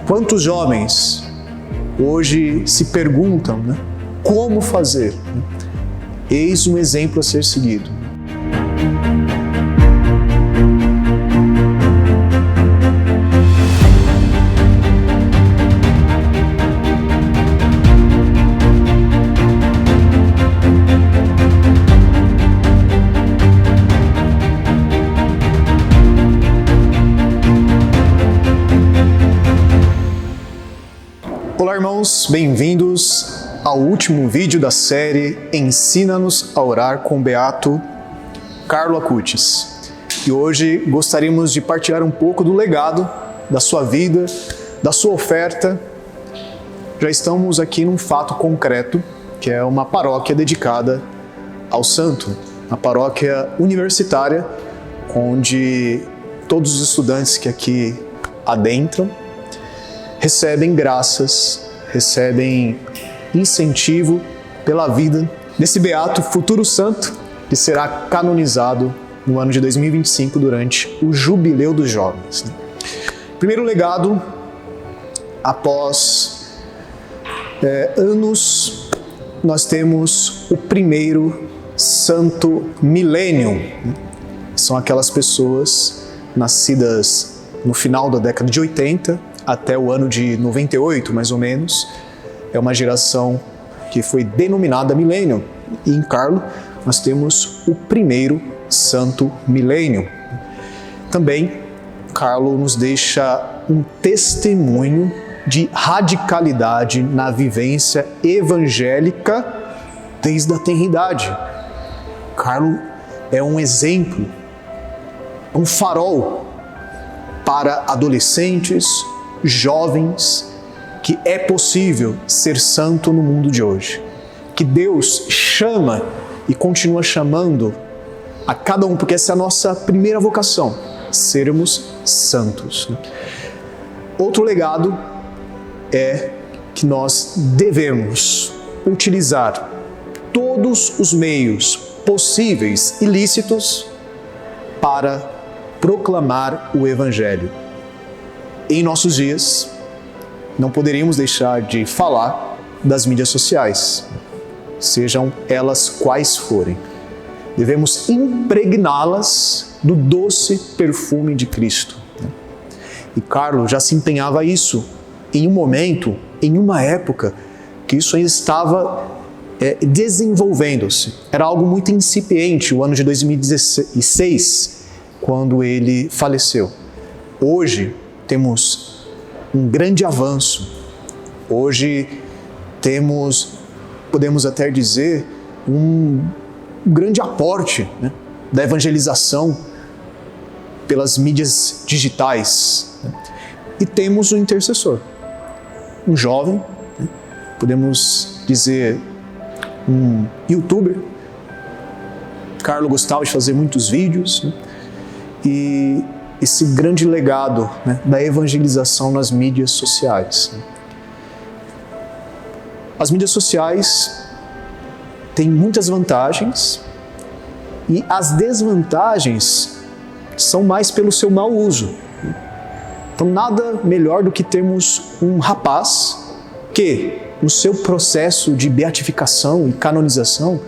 Quantos jovens hoje se perguntam, né, como fazer? Eis um exemplo a ser seguido. Olá, irmãos, bem-vindos ao último vídeo da série Ensina-nos a Orar com o Beato Carlo Acutis. E hoje gostaríamos de partilhar um pouco do legado da sua vida, da sua oferta. Já estamos aqui num fato concreto, que é uma paróquia dedicada ao santo, a paróquia universitária, onde todos os estudantes que aqui adentram recebem graças, recebem incentivo pela vida desse beato futuro santo que será canonizado no ano de 2025 durante o Jubileu dos Jovens. Primeiro legado, após anos, nós temos o primeiro santo milênio. São aquelas pessoas nascidas no final da década de 80, até o ano de 98, mais ou menos. É uma geração que foi denominada milênio. E em Carlo nós temos o primeiro santo milênio. Também Carlo nos deixa um testemunho de radicalidade na vivência evangélica desde a tenridade. Carlo é um exemplo, um farol para adolescentes, jovens, que é possível ser santo no mundo de hoje. Que Deus chama e continua chamando a cada um, porque essa é a nossa primeira vocação, sermos santos. Outro legado é que nós devemos utilizar todos os meios possíveis e lícitos para proclamar o Evangelho. Em nossos dias, não poderíamos deixar de falar das mídias sociais, sejam elas quais forem. Devemos impregná-las do doce perfume de Cristo. E Carlo já se empenhava a isso em um momento, em uma época, que isso ainda estava desenvolvendo-se. Era algo muito incipiente, o ano de 2016, quando ele faleceu. Hoje, temos um grande avanço. Hoje podemos até dizer, um grande aporte, né, da evangelização pelas mídias digitais. E temos um intercessor, um jovem, né, podemos dizer um youtuber. Carlo gostava de fazer muitos vídeos, né, e esse grande legado, né, da evangelização nas mídias sociais. As mídias sociais têm muitas vantagens e as desvantagens são mais pelo seu mau uso. Então, nada melhor do que termos um rapaz que, no seu processo de beatificação e canonização,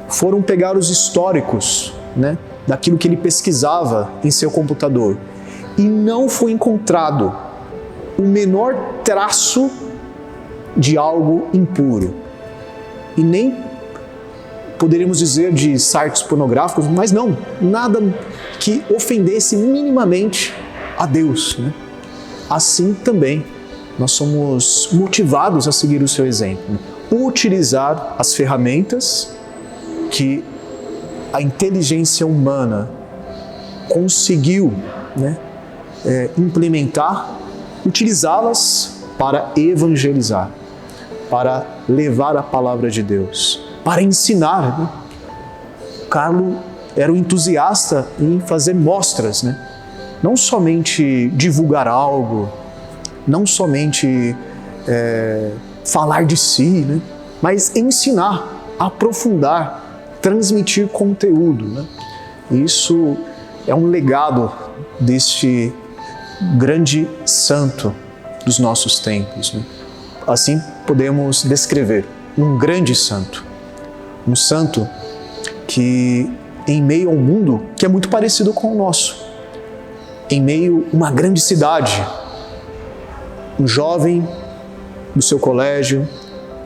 foram pegar os históricos, né, daquilo que ele pesquisava em seu computador, e não foi encontrado o menor traço de algo impuro. E nem poderíamos dizer de sites pornográficos, mas não, nada que ofendesse minimamente a Deus, né? Assim também, nós somos motivados a seguir o seu exemplo, utilizar as ferramentas que a inteligência humana conseguiu, né, implementar, utilizá-las para evangelizar, para levar a palavra de Deus, para ensinar, né? Carlo era um entusiasta em fazer mostras, né? Não somente divulgar algo, não somente falar de si, né? Mas ensinar, aprofundar, transmitir conteúdo, né? Isso é um legado deste grande santo dos nossos tempos, né? Assim podemos descrever um grande santo. Um santo que, em meio a um mundo que é muito parecido com o nosso, em meio a uma grande cidade, um jovem do seu colégio,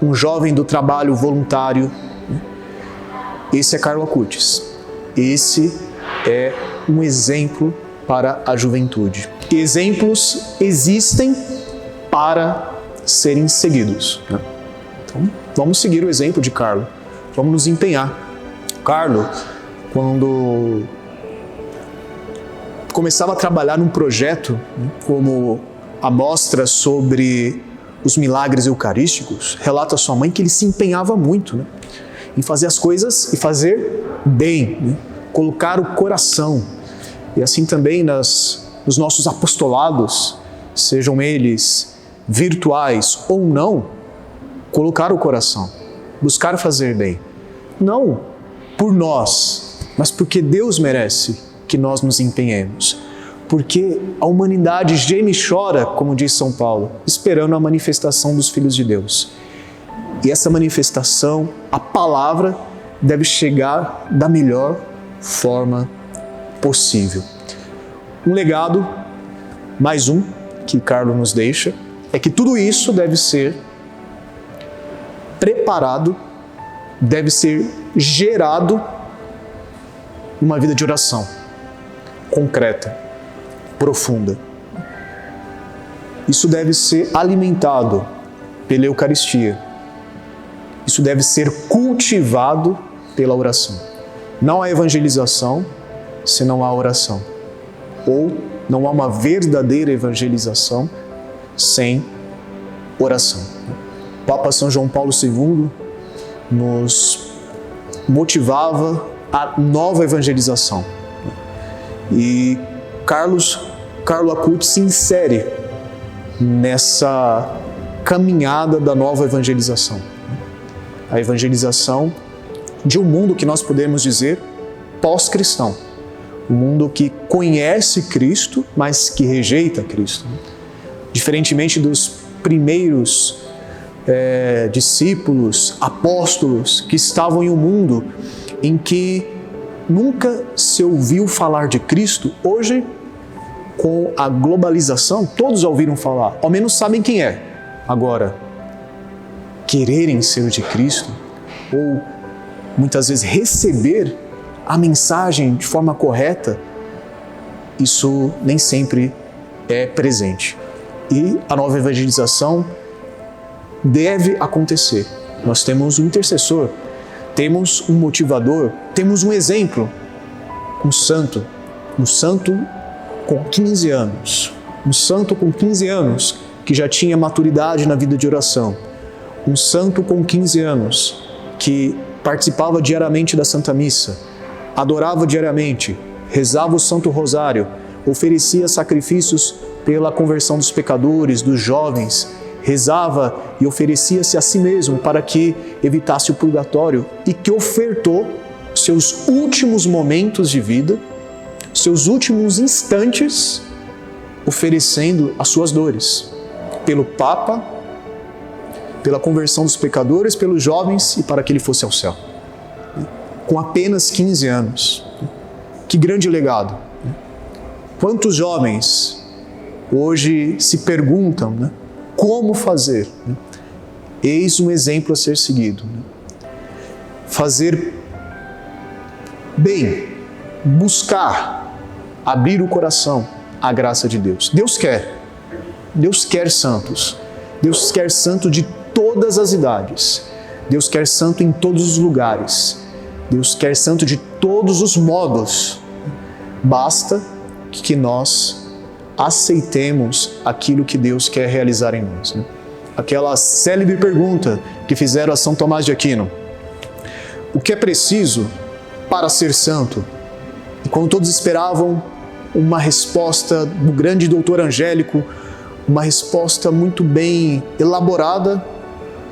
um jovem do trabalho voluntário, esse é Carlo Acutis. Esse é um exemplo para a juventude. Exemplos existem para serem seguidos, né? Então, vamos seguir o exemplo de Carlo. Vamos nos empenhar. Carlo, quando começava a trabalhar num projeto, né, como a mostra sobre os milagres eucarísticos, relata a sua mãe que ele se empenhava muito, né, em fazer as coisas e fazer bem, né, colocar o coração. E assim também nos nossos apostolados, sejam eles virtuais ou não, colocar o coração, buscar fazer bem. Não por nós, mas porque Deus merece que nós nos empenhemos. Porque a humanidade geme e chora, como diz São Paulo, esperando a manifestação dos filhos de Deus. E essa manifestação, a palavra, deve chegar da melhor forma possível. Um legado, mais um, que Carlo nos deixa, é que tudo isso deve ser preparado, deve ser gerado numa vida de oração concreta, profunda. Isso deve ser alimentado pela Eucaristia. Isso deve ser cultivado pela oração. Não há evangelização se não há oração. Ou não há uma verdadeira evangelização sem oração. O Papa São João Paulo II nos motivava a nova evangelização. E Carlo Acutis se insere nessa caminhada da nova evangelização. A evangelização de um mundo que nós podemos dizer pós-cristão. Um mundo que conhece Cristo, mas que rejeita Cristo. Diferentemente dos primeiros discípulos, apóstolos, que estavam em um mundo em que nunca se ouviu falar de Cristo, hoje, com a globalização, todos já ouviram falar, ao menos sabem quem é. Agora, quererem ser de Cristo, ou muitas vezes receber a mensagem de forma correta, isso nem sempre é presente. E a nova evangelização deve acontecer. Nós temos um intercessor, temos um motivador, temos um exemplo, um santo com 15 anos, um santo com 15 anos que já tinha maturidade na vida de oração, um santo com 15 anos que participava diariamente da Santa Missa, adorava diariamente, rezava o Santo Rosário, oferecia sacrifícios pela conversão dos pecadores, dos jovens, rezava e oferecia-se a si mesmo para que evitasse o purgatório e que ofertou seus últimos momentos de vida, seus últimos instantes, oferecendo as suas dores pelo Papa, pela conversão dos pecadores, pelos jovens e para que ele fosse ao céu. Com apenas 15 anos. Que grande legado. Quantos jovens hoje se perguntam, né, como fazer? Eis um exemplo a ser seguido. Fazer bem, buscar, abrir o coração à graça de Deus. Deus quer santos. Deus quer santo de todas as idades. Deus quer santo em todos os lugares. Deus quer santo de todos os modos. Basta que nós aceitemos aquilo que Deus quer realizar em nós. Aquela célebre pergunta que fizeram a São Tomás de Aquino: o que é preciso para ser santo? E quando todos esperavam uma resposta do grande doutor Angélico, uma resposta muito bem elaborada,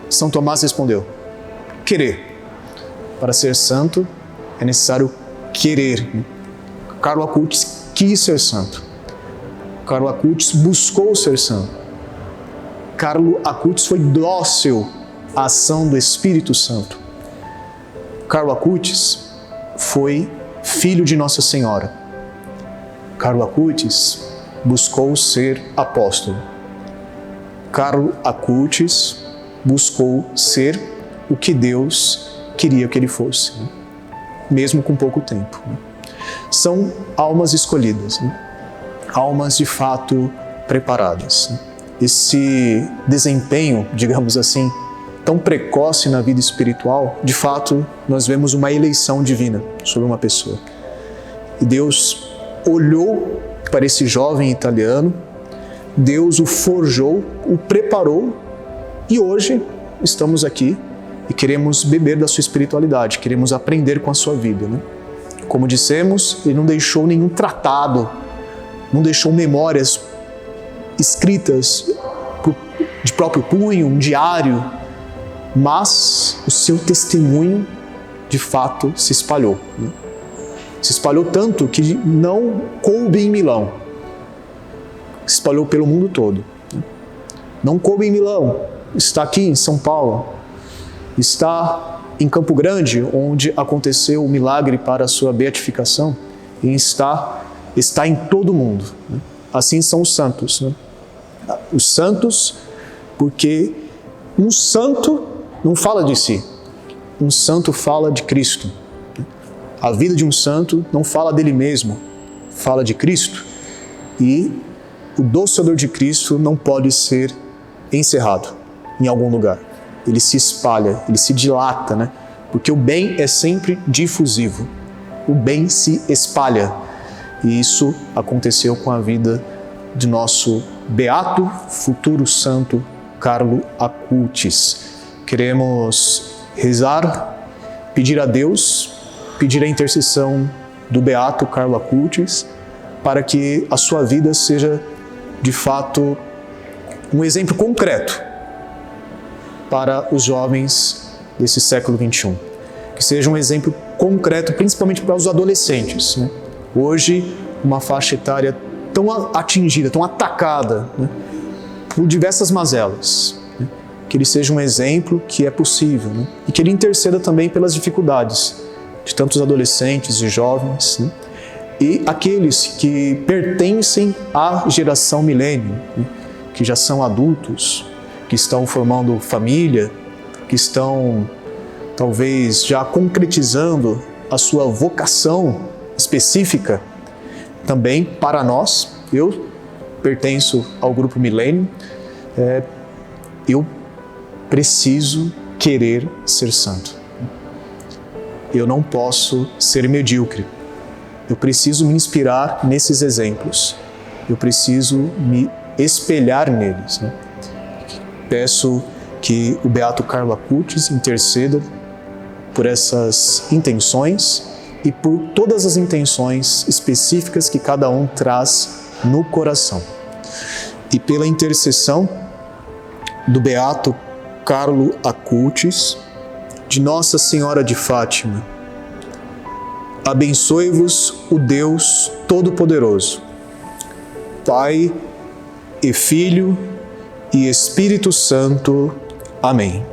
São Tomás respondeu: querer. Para ser santo é necessário querer. Carlo Acutis quis ser santo. Carlo Acutis buscou ser santo. Carlo Acutis foi dócil à ação do Espírito Santo. Carlo Acutis foi filho de Nossa Senhora. Carlo Acutis buscou ser apóstolo. Carlo Acutis buscou ser o que Deus queria que ele fosse, mesmo com pouco tempo. São almas escolhidas, almas de fato preparadas. Esse desempenho, digamos assim, tão precoce na vida espiritual, de fato, nós vemos uma eleição divina sobre uma pessoa. E Deus olhou para esse jovem italiano, Deus o forjou, o preparou, e hoje estamos aqui e queremos beber da sua espiritualidade, queremos aprender com a sua vida, Como dissemos, ele não deixou nenhum tratado, não deixou memórias escritas de próprio punho, um diário, mas o seu testemunho, de fato, se espalhou. Se espalhou tanto que não coube em Milão, se espalhou pelo mundo todo. Não coube em Milão, está aqui em São Paulo, está em Campo Grande, onde aconteceu o milagre para a sua beatificação, e está em todo o mundo. Assim são os santos. Os santos, porque um santo não fala de si, um santo fala de Cristo. A vida de um santo não fala dele mesmo, fala de Cristo. E o doce odor de Cristo não pode ser encerrado em algum lugar. Ele se espalha, ele se dilata, Porque o bem é sempre difusivo. O bem se espalha. E isso aconteceu com a vida de nosso beato futuro santo Carlo Acutis. Queremos rezar, pedir a Deus, pedir a intercessão do beato Carlo Acutis, para que a sua vida seja, de fato, um exemplo concreto para os jovens desse século XXI. Que seja um exemplo concreto, principalmente para os adolescentes. Hoje, uma faixa etária tão atingida, tão atacada, por diversas mazelas. Que ele seja um exemplo que é possível, e que ele interceda também pelas dificuldades de tantos adolescentes e jovens, e aqueles que pertencem à geração milênio, que já são adultos, que estão formando família, que estão talvez já concretizando a sua vocação específica. Também para nós, eu pertenço ao grupo milênio, eu preciso querer ser santo. Eu não posso ser medíocre. Eu preciso me inspirar nesses exemplos. Eu preciso me espelhar neles. Peço que o beato Carlo Acutis interceda por essas intenções e por todas as intenções específicas que cada um traz no coração. E pela intercessão do beato Carlo Acutis, de Nossa Senhora de Fátima, abençoe-vos o Deus Todo-Poderoso, Pai e Filho e Espírito Santo. Amém.